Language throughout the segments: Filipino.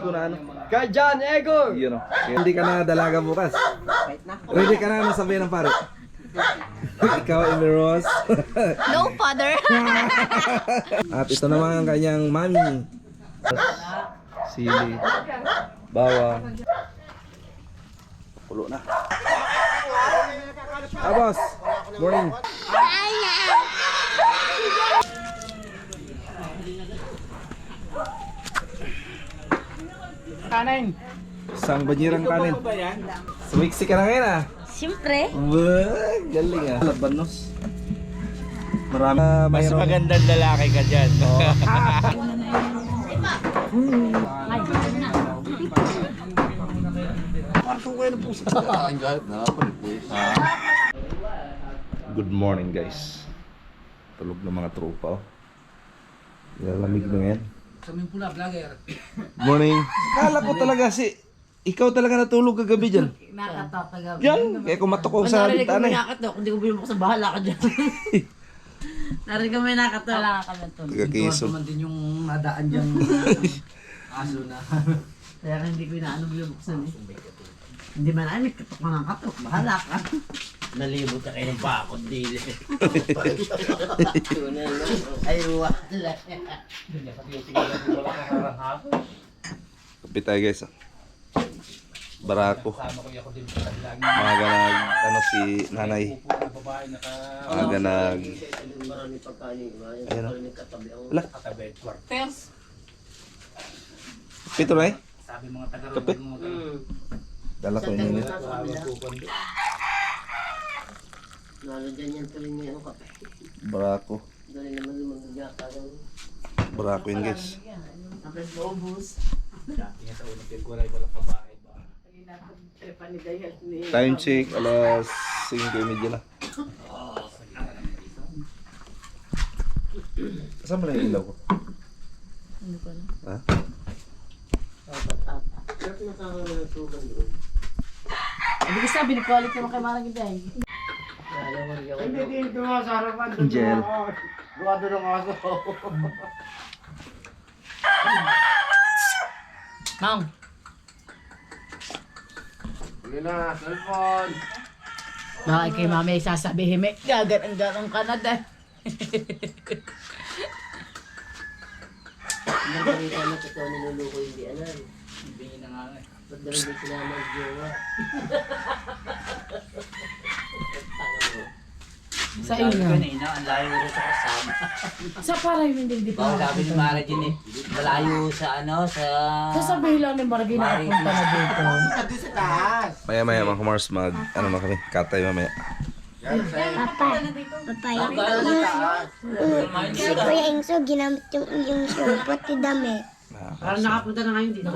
ko na ano. Kay John Ego! Yun o. Hindi ka na dalaga bukas. Ready ka na sabihin ng pare. Ikaw, Emiros. No, father. At ito naman ang kanyang mami. Sili. Bawang. Pulo na. Boss. Morning. Kanin! Isang banyerang kanin. Sumiksi ka na ngayon ah. Siyempre. Wah, galing ah. Labanos. Marami. Mas magandang lalaki ka dyan. Good morning guys. Tulog ng mga tropa oh. Lalamig na ngayon. Kaming pula, vlogger. Morning. Kala ko talaga ikaw talaga natulog kagabi dyan. Nakatapagabi. Yan, kaya kumatok ko sa bintana eh. Nakatok, hindi ko binubok sa bahala ka dyan. Narinig kami nakatok. Wala ka kami ito. Taga-Quezon. Naman din yung nadaan dyan aso na. Kaya hindi ko inaano binubuksan eh. Hindi man ay, katok na ng katok. Bahala ka. Nalibot ka kayo ng bakod dili. Ay, wala. Kapit tayo guys. Barako. Mga ganag, si nanay. Mga ganag. Ayan o. Wala. Pers. Pito na eh. Sabi mga taga Kape. Dala ko yun. Lalo dyan yan tuloy niya ang kape. Barako. Dali naman lumagagaka daw. Barako yun guys. Ang lobos. sa unang pagkuray walang kabahay ba. Time check, alas 5:30 na. Kasama na yung ilaw ko. Ano ko na? Ha? Bakit nakakasugan doon? Hindi ko sabi, nag-quality naman kay Marang Giday. Alam mo rin ako. Hindi dito nga sa harapan. Angel. Guwado ng aso. Mang. Huli na, cellphone. Bakit kay mami ay sasabihin, may gagat ang garong Canada. Hindi ko rin na ito niluluko hindi alam. Ibigin na nga nga. Ba't daw hindi sila mag-jowa? Sa inyo. Kanina, ang layo rin sa kasama. Sa parang hindi Bawa pa. sabi ni Mara din eh. Malayo sa ano, sa... Sasabihin lang ni Maragay na punta na dito. Sabi sa taas. Maya mga kumars ano na kami, katay mamaya. Papay. Sa taas. Kuya Enzo, ginamit yung supot ni damit. Parang nakapunta na ngayon dito.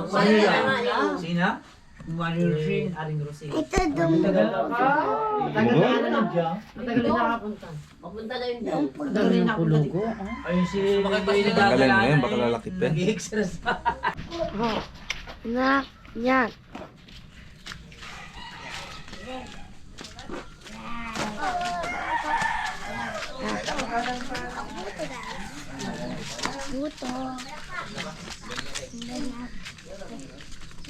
Sina? Mario Rosine, Aling Rosine. Ito, dum. Matagal na na dyan. Matagal na nakapunta. Mapunta na yun dyan. Matagal na nakapunta dito. Ayun si... Bakit ba yung Galing mo yun, baka lalaki pa. nag-i-exercise? Na, yan. Buto.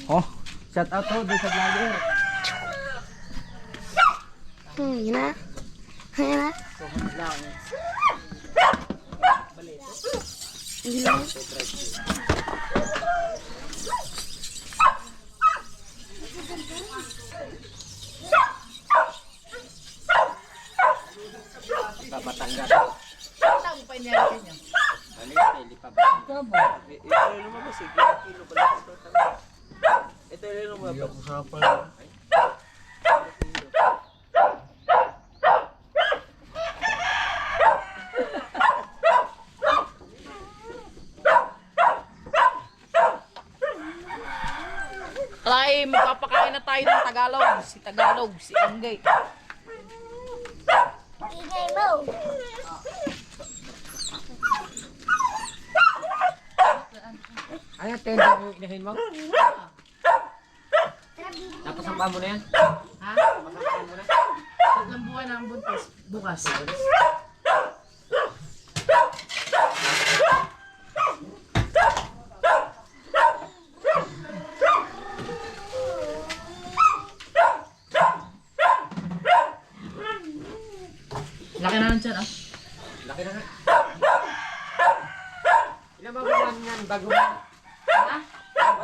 Oh, shout out ho doon sa vlogger. Yun na. Yun na. Yun na. Ay, magpapakain na tayo ng Tagalog, si Anggay. Ingay mo. Ano yung tenda yung inahin mo? Tapos ang pamo na yan? Ha? Tatlong buwan na ang buntis. Bukas.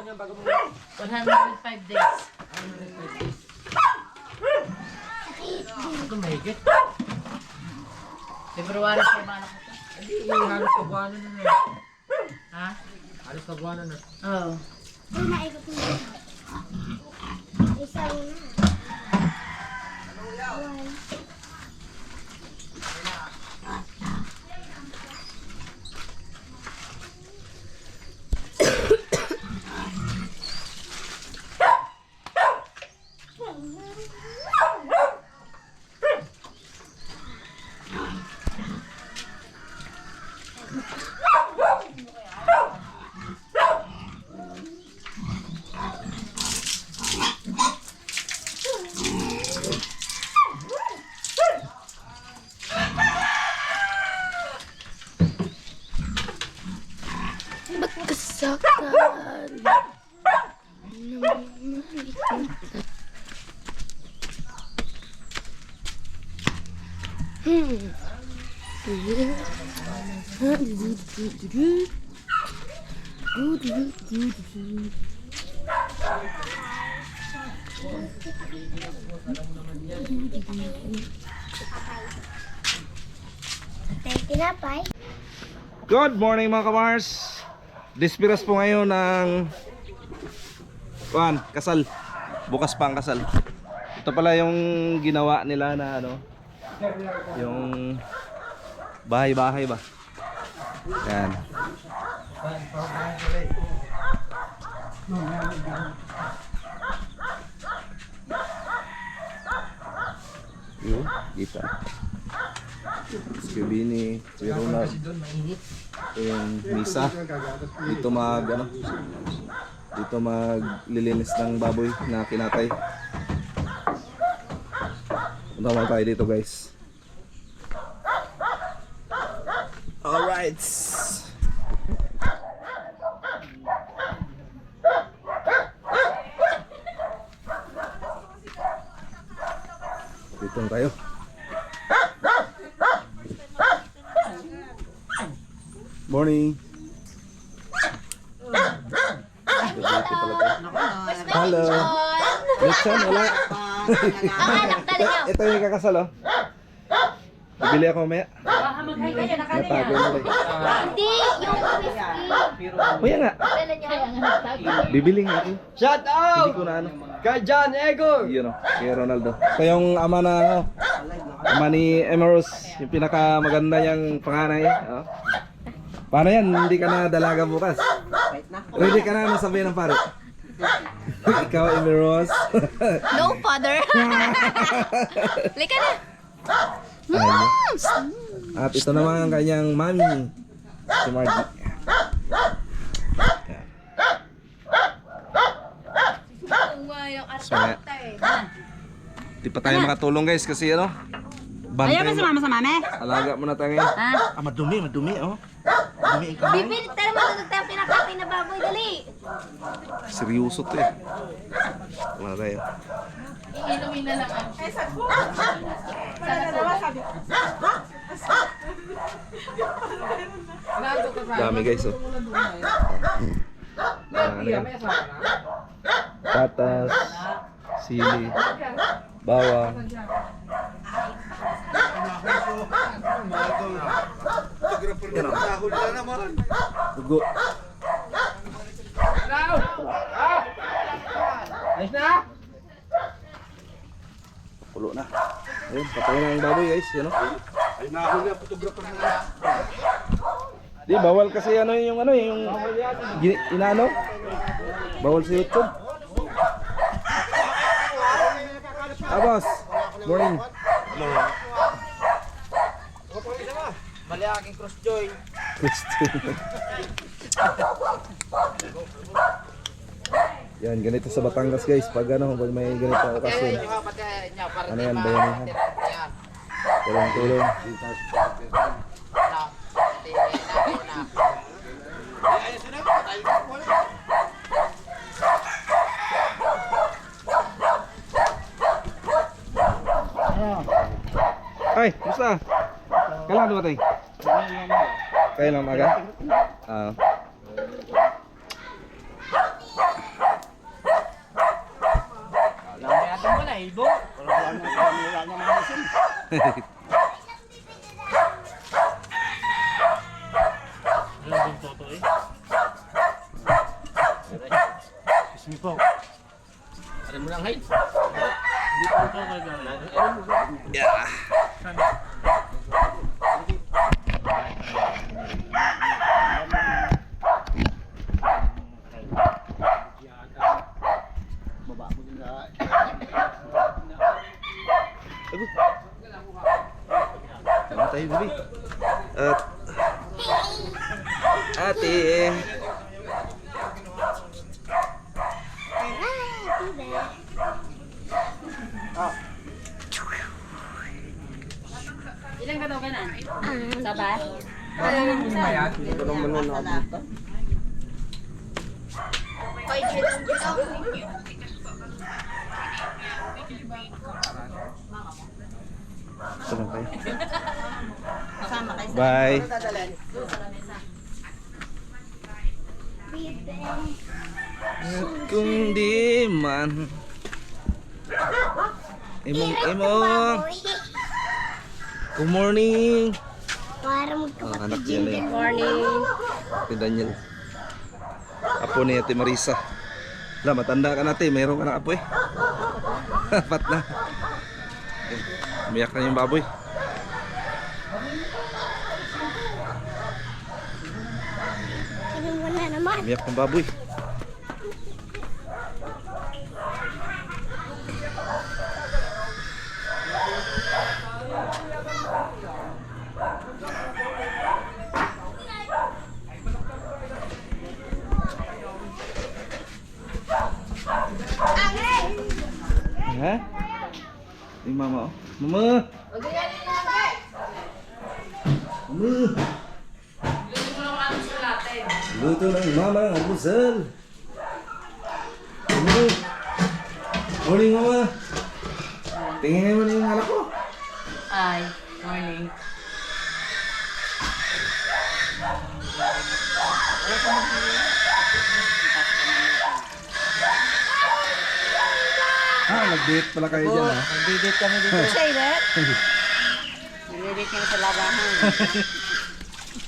105 days. Ito mahigit. February pa ba anak ko? Hindi, halos kagwanan na. Ha? Halos kagwanan na. Oo. Ay, naikot mo. Isaw na. One. Magkasakan. Tinapay. Good morning mga kamars. Dispiras po ngayon ng kasal. Bukas pa ang kasal. Ito pala yung ginawa nila na ano, yung bahay-bahay ba. Yan. Yun, kita. Skibini, Ciruna. Ito yung misa. Dito dito maglilinis ng baboy na kinatay. Punta mo tayo dito guys. Alright. Dito tayo. Morning. Hello. Lechon, wala. Ito yung kakasal, oh. Bibili ako mamaya. Maghay kayo, Natago na lang. Hindi, yung whiskey. Kuya nga. Dala niya. Bibili nga ako. Shout Hindi out! ko na ano. Kay John Ego! Yun, oh. Kay Ronaldo. Ito yung ama na, ano. Ama ni Emerus. Yung pinakamaganda niyang panganay. Oh. Paano yan? Hindi ka na dalaga bukas. Ready ka na sabihin ng pare. Ikaw, Emerus. No, father. Lika na. Ayun. At ito naman ang kanyang mami, si Margie. So, di pa tayo makatulong guys kasi ano, Ayaw ka sumama sa mami? alaga muna tayo ngayon. Ha? Madumi oh. Madumi ang kamay. Bibili tayo matutog tayo pinakatay na baboy. Dali. Seryoso to eh. Wala tayo. Iinumin na lang ako. Dami guys oh. Ano yan? Patas, sili, bawang. Dugo. Ayos na? Pulo na. Ayun, patay na ang baboy guys, yun o. Di, bawal kasi ano yung inaano. Bawal sa YouTube. Boss. Morning. Mali aking cross joy. Yan, ganito sa Batangas guys. Pag may ganito okasyon. Ano yan, bayanihan. Walang tulong. Ay, musta? Kailan dumating? Kailan umaga? Yeah. Tama tayo, baby. At ate. Sabay. Sama kayo. Bye. At kung di man imong good morning. Para Anak niya na yun. morning. Si Daniel. Apo ni Ate Marisa. Wala, matanda ka natin. Mayroon ka na apo eh. Apat na. Umiyak na yung baboy. Ano mo na naman? Umiyak yung baboy. Ha? Yung mama oh. Mama! Mama! Luto ng mama ang almusal. Mama! Morning mama! Tingin mo na yung anak ko. Ay, morning. Nag-date pala kayo dyan ha? Nag-date kami dito. Say that. Nililit niya sa labahan.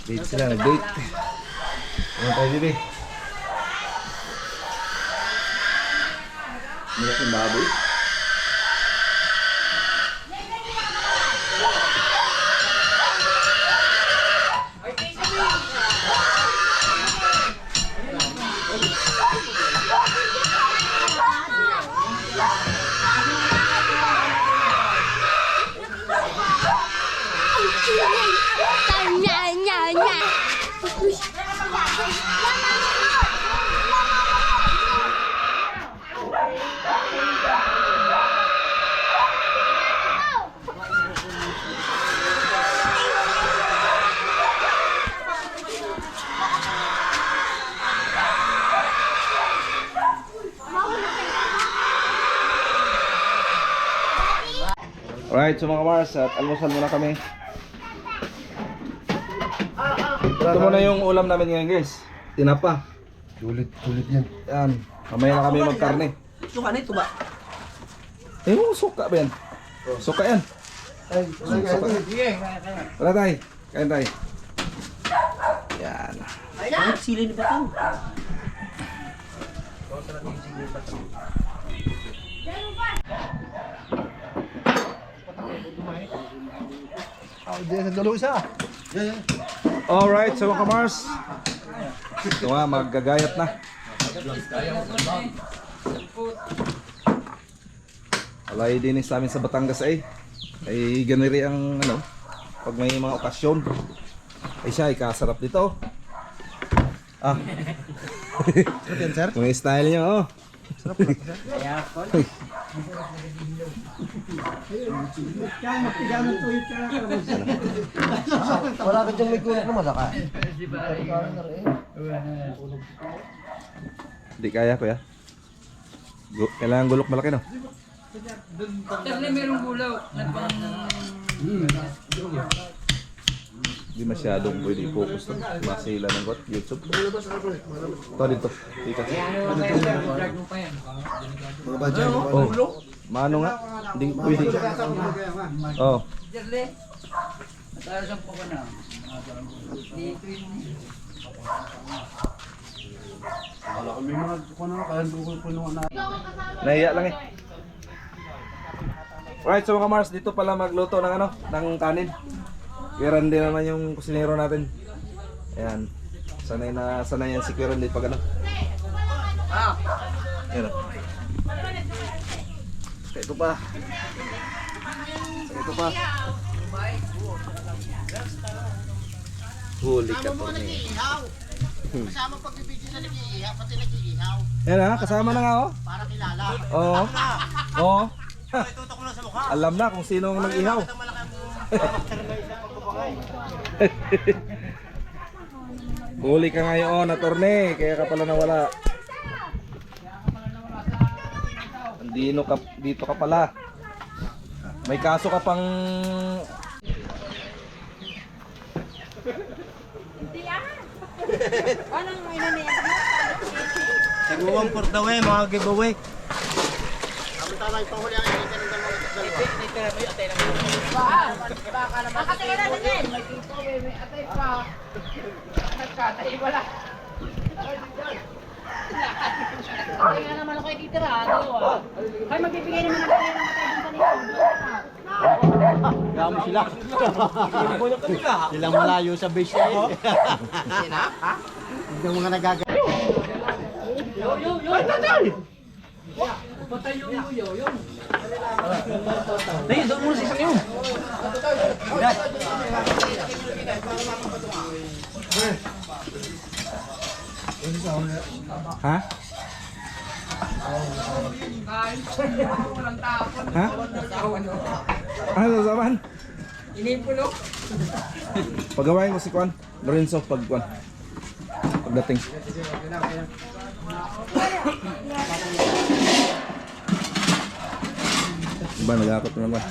Date sila, nag-date. Ano tayo, bibi? Umiyak yung baboy. Nya, nya, nya. Alright, so mga Mars, at almusal muna kami. Ito muna yung ulam namin ngayon guys. Tinapa. Sulit yan. Yan. Mamaya na kami magkarne. Suka na ito ba? Eh, yung suka ba yan? Suka yan. Ay, Suka. Wala tayo. Kain tayo. Yan. Ay, sili ni Batang. diyan sa dulo isa. Alright, so mga Mars. Ito nga, maggagayat na. Alay din sa amin sa Batangas ay ganiri ang ano, pag may mga okasyon. Ay siya, ikasarap dito. Ah. Yan, sir. Mga style niya, oh. Wala ka dyan may kulak na malaka. Hindi kaya, kuya. Kailangan gulok malaki, no? Kasi merong gulaw. Hindi masyadong pwede i-focus na. Masila ng got, YouTube. Ito dito. Dito. Mga badyan. Oh. Mano nga? Hindi pwede. Oh. Nahiya lang eh. Right, so mga Mars, dito pala magluto ng ano, ng kanin. Kiran din naman yung kusinero natin. Ayan. Sanay yan si Kiran din pag ano. Ayan o. Ito pa. Ito pa. Huli ka po niya. Kasama pagbibigyan na nag-iihaw, pati nag-iihaw. Ayan ha, kasama na nga oh. Para kilala. Oo. Oo. Itutok ko lang sa mukha. Alam na kung sino ang nag-ihaw. Huli ka ngayon, attorney. Kaya ka pala nawala. Dito ka pala. May kaso ka pang... Nagawang for the way, mga giveaway. Tama yung panghuli ang ikan ng dalawang. Gamo sila. Silang malayo sa base ko. Yung mga nagaga. Hey, doon muna si Isang yun. Ha? Ha? Ano sasabahan? Inipulo. Pagawain ko si Kwan. Lorenzo pagkwan. Pagdating. Diba nag-akot na naman.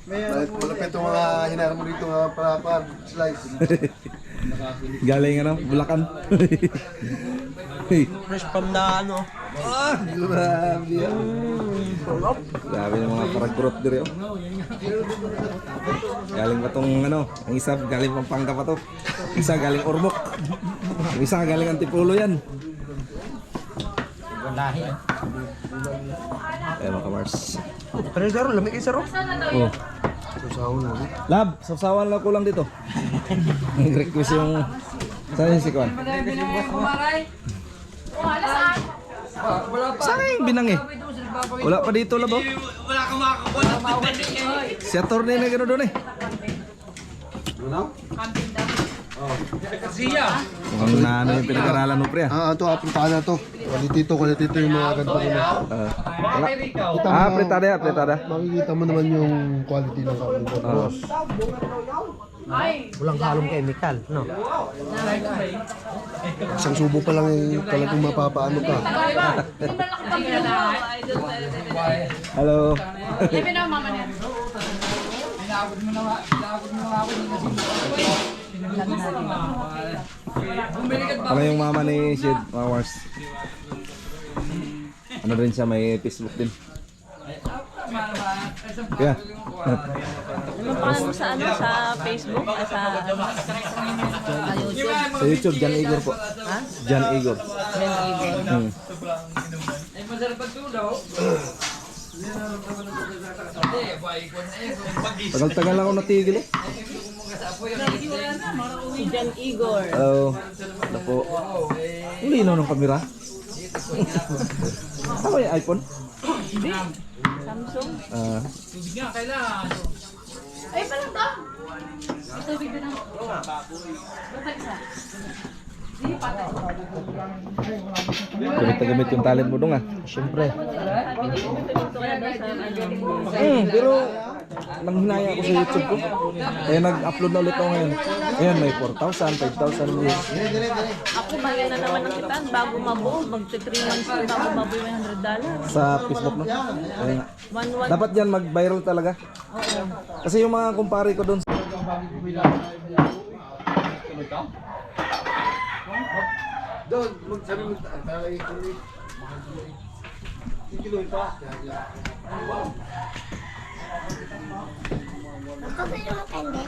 Malapit itong mga hinarap mo dito mga para slice. Galing ano, Bulacan. Fresh from the ano. Grabe yan. Grabe yung mga paragrot diri oh. Galing pa tong ano, ang isa galing Pampanga pa to. Isa galing Ormoc. Ang isa galing Antipolo yan. Lahi. Ayan mga kamars. Pero saro, lamig kayo saro. Oh. Susahon na. Lab, sawsawan lang ko lang dito. Nag-request yung... Saan yung si Kwan? Saan yung binang eh? Wala pa dito labo. Wala ka makakuha. Si attorney na gano'n doon eh. Mukhang na ano yung pinag-aralan mo pre ah. Ito, apuntahan na to. Quality to yung mga ganito ko na. Apretada. Makikita mo naman yung quality ng kape ko. Walang halong chemical, no? Isang subo pa lang yung talagang mapapaano ka. Hello. Ano yung mama ni Sid, mga Wars? Ano rin siya, may Facebook din. Yeah. Paano sa ano sa Facebook at sa Sa YouTube, Jan Igor po. Jan Igor. Tagal-tagal lang ako natigil eh. si Jan Igor. Hello. Ano po? Ang linaw ng kamera. Ano yung iPhone? Samsung. Ay, palang to? Gamit yung talent mo dong ah. Siyempre. Ito ka na daw sa ano. Pero nanghinaya ako sa YouTube ko. Kaya nag-upload na ulit ako ngayon. Ayan, may 4,000, 5,000 views. Ako bayan na naman ang kitaan bago mabuo. Magti 3 months na bago mabuo yung $100. Sa Facebook, no? Kaya nga. Dapat yan mag-viral talaga. Kasi yung mga kumpare ko doon. Doon, sabi mo, para ikulit. Ikiloy pa. Kasi yung kende.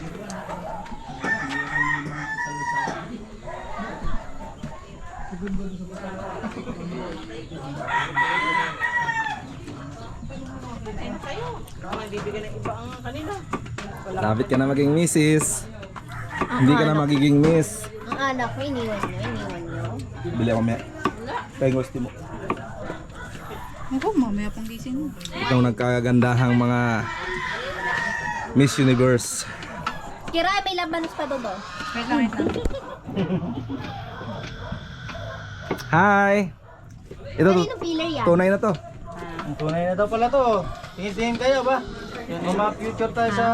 Ayun kayo. Bibigyan ng iba ang kanila. Lapit ka na maging misis. Hindi ka na magiging miss. Ang anak ko, iniwan nyo. Bili ako may. Kaya gusto mo. Ako, mamaya pang gising mo. Itong nagkagandahang mga Miss Universe. Kira, may labanos pa doon. Wait lang. Hi! Ito to. Kanino filler yan? Tunay na to. Ang tunay na daw pala to. Tingin-tingin kayo ba? Yung mga future tayo sa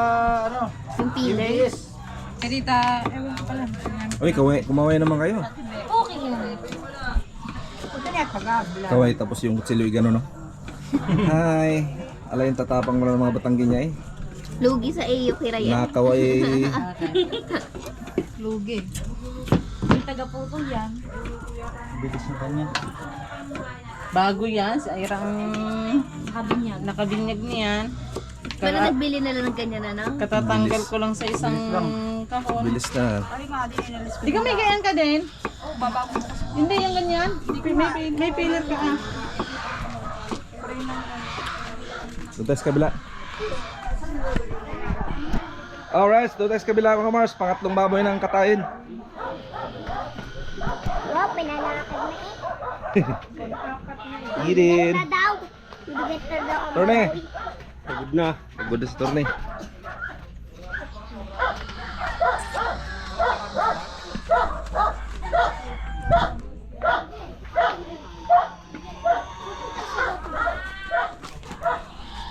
ano? Yung filler? MBS. Tita, ewan ko pala. Uy, kumaway naman kayo. Okay yun. Kaway tapos yung kutsilyo gano'n, no? Hi! Alay yung tatapang mo ng mga Batangginya eh. Lugi sa iyo, Kira yan. Nakaway. Lugi. Yung taga-putol yan. Bilis na kanya. Bago yan, sa irang nakabinyag niyan. Pero nagbili na lang ng ganyan na, no? Katatanggal ko lang sa isang kahon. Bilis na. Di ka may ganyan ka din? Hindi yung ganyan. May pillar ka ah. Doon tayo sa kabila. Alright, doon tayo sa kabila mga Mars. Pangatlong baboy ng katayin. Wow, pinalakad na eh. Idin. Na daw. Bibigat na daw ang Torne. baboy. Pagod na. Pagod na si Torne.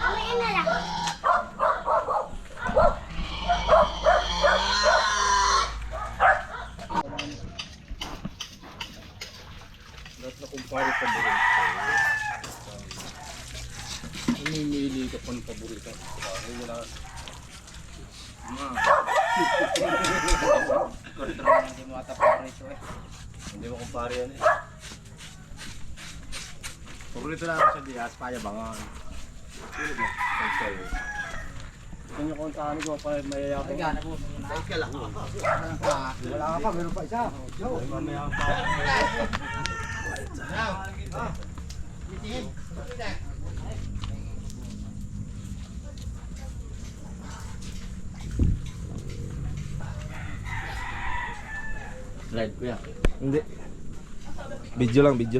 Mamaya na lang. Namimili ka pa ng paborito. Wala. Hindi mo ata paborito eh. Hindi mo kumpare yan eh. Paborito lang ako sa Diaz, payabangan. Gusto nyo kung saan ko pa mayayapang. Ay, gana po. Ay, ka lang. Wala ka pa, meron pa isa. Mamaya pa. Live ko yan. Hindi. Video lang, video.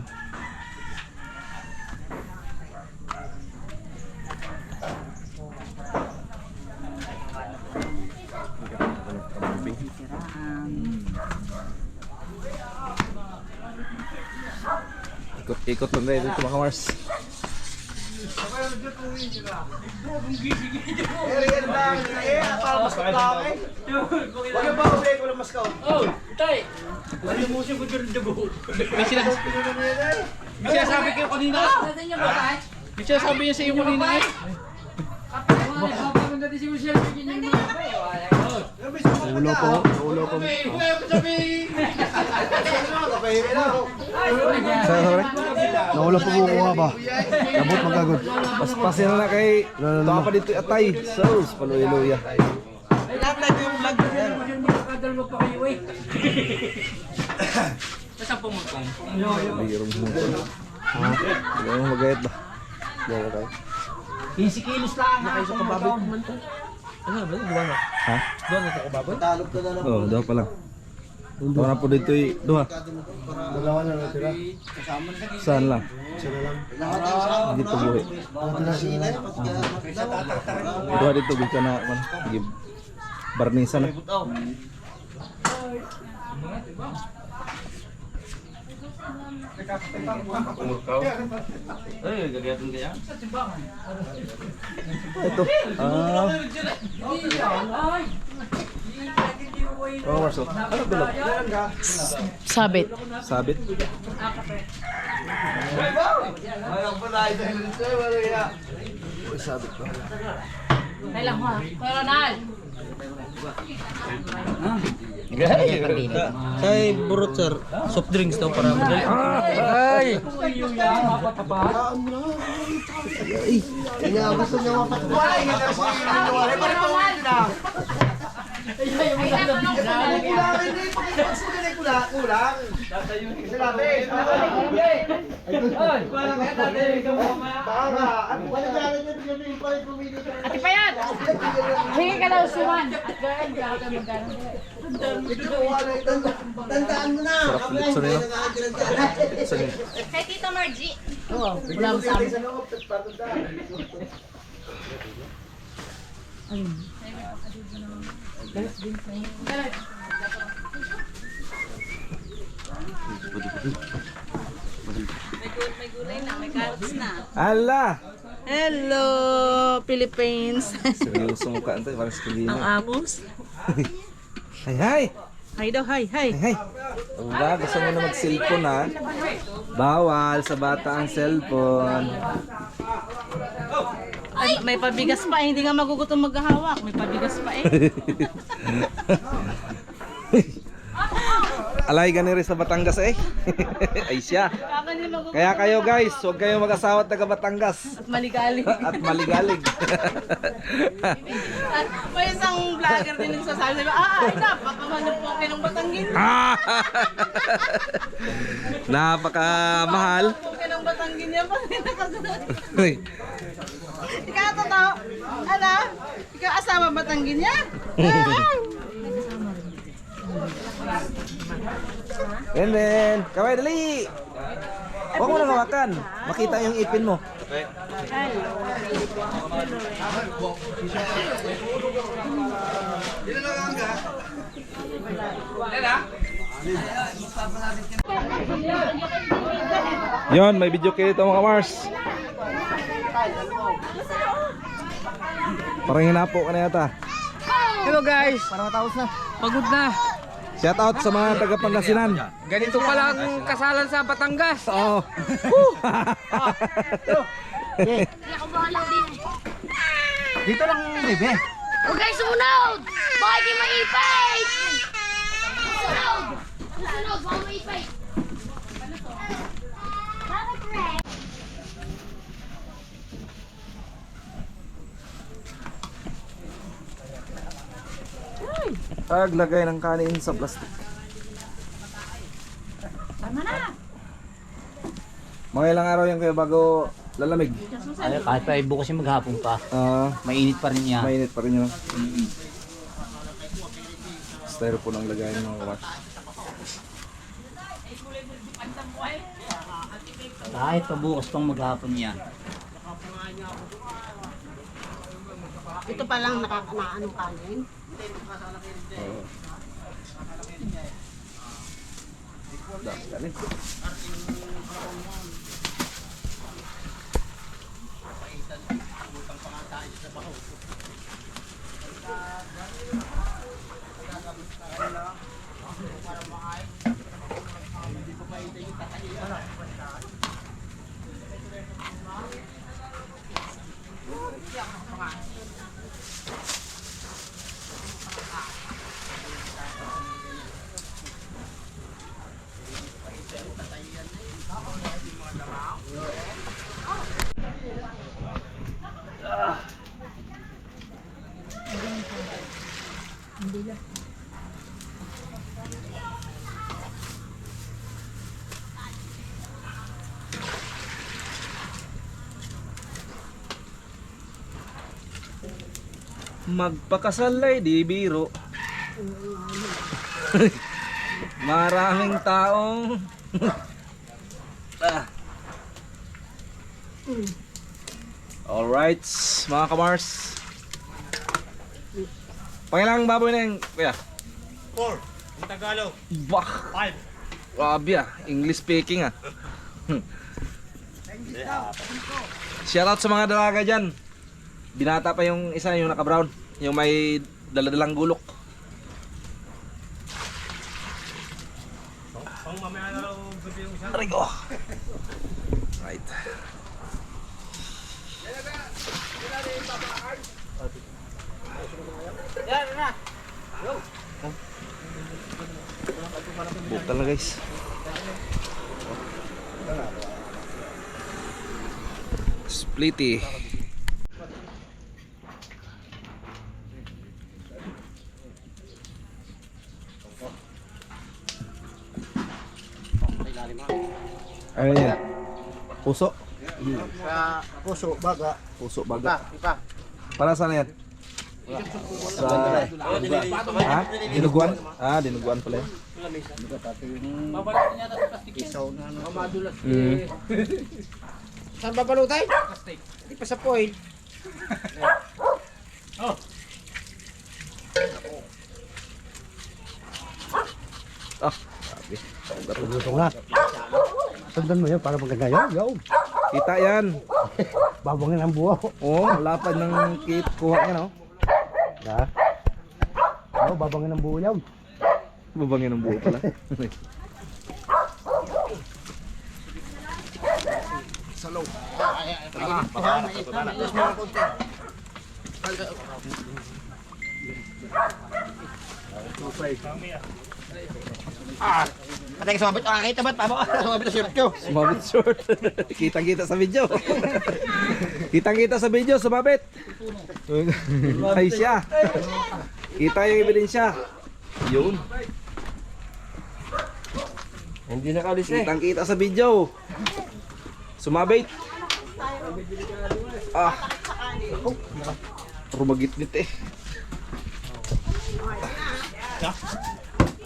Ikot lang tayo dito mga Mars. May sinasabi kayo kanina. May sinasabi niya sa iyo kanina eh. Ulo po. Ulo po. Sorry. Naulo po kukuha ba? Labot magagod. Paspasin na kay Tuwa pa dito atay. Sos, paluya-luya. Bihirong mo. Ha? Hindi mo magayat ba? Diyan tayo. 15 kilos lang. Nakaiso ka baboy. Ano ba? Duwa na. Ha? Doon ito ka baboy? Talog ka na lang. Oo, daw pa lang. Tuwa na po dito duha. Dalawa na natira. Saan lang? Dito buhi. Natira sila. Duha dito bisa na man. Sige. Barnisa na. Eh, gagawin kaya? Ito. Oh, Marso. Ano bilog? Sabit. Sabit. Uy, sabit ba? Kailan ko ha? Ronald! Kay burot sir, soft drinks daw para madali. Ay! Gusto niya mapatuloy. Ate Payat! Hingi ka daw suman. At gawin ka ka magkano. Tandaan mo na. Sarap litso na yun. Kay Tito Margie. Oo, wala mo sabi. May gulay na, may carrots na. Ala! Hello, Philippines. Seryoso mo ka, Antay. Parang Ang skalina. amos. Hay, hay! Hi daw, hi, hi. Hay, hay! Aba, gusto mo na mag-cellphone ha? Bawal sa bata ang cellphone. Ay, may pabigas pa eh. Hindi nga magugutom maghahawak. May pabigas pa eh. Alay gani rin sa Batangas eh. Ay siya. Kakanin magugutom. Kaya kayo guys, huwag kayong mag-asawa at taga Batangas. At maligalig. At maligalig. At may isang vlogger din nagsasabi, ay napakamanap po kayo ng Batanggin. Napakamahal. Po kayo ng Batanggin niya pa rin nakasunod. Ay, Ikaw totoo? Ano? Ikaw asawa Batanggin niya? And then, kaway dali. Huwag mo nang hawakan. Makita yung ipin mo. Yon, may video kayo dito mga Mars. Parang hinapo ka na yata. Hello guys! Para matapos na. Pagod na! Shout out sa mga taga Pangasinan. Ganito pala ang kasalan sa Batangas! Oo. Hindi ako bahala din. Dito lang, bebe. Huwag kayo sumunod! Baka kayo maipay! Susunod! Susunod! Baka maipay! Bakit rin? Paglagay ng kanin sa plastic. Tama na! Mga ilang araw yan kayo bago lalamig. Ay, kahit pa bukas yung maghapon pa, mainit pa rin niya. Mainit pa rin yun. Styrofoam ang lagay ng mga kamas. Kahit pa bukas pang maghapon niya. Ito pa lang nakakanaano kanin. Kanin. Magpakasal ay di biro. Maraming taong Alright, mga kamars. Pangilang baboy na yung kuya? 4. In Tagalog. Bah! 5. Grabe ah, English speaking ah. Shoutout sa mga dalaga dyan. Binata pa yung isa, yung naka-brown. Yung may daladalang gulok. Rigo. Right. Bukal na guys. Splitty. Ano yan? Puso? Sa puso, baga. Puso baga. Ipa. Para saan yan? Sa... Ha? Dinuguan? Ah, dinuguan pala yan. Isaw na ano. Madulas. Saan babalutay? Hindi pa sa foil. Ah, sabi. Luto nga. Sundan mo yun para maganda yun. Yo. Kita yan. Babangin ang buho. Oh, lapad ng kit. Kuha yan oh. Ha? Yo, babangin ang buho yun. Babangin ng buo pala. Patay ka sumabit. Kita ba't? Sumabit na shirt ko. Sumabit short. Kitang-kita sa video. Kitang-kita sa video, sumabit. Ay siya. Kita yung ebidensya. Yun. Hindi nakalis eh. Kitang-kita sa video. Sumabit. Ah. Puro magit-git eh.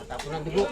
Tapos ng dugo.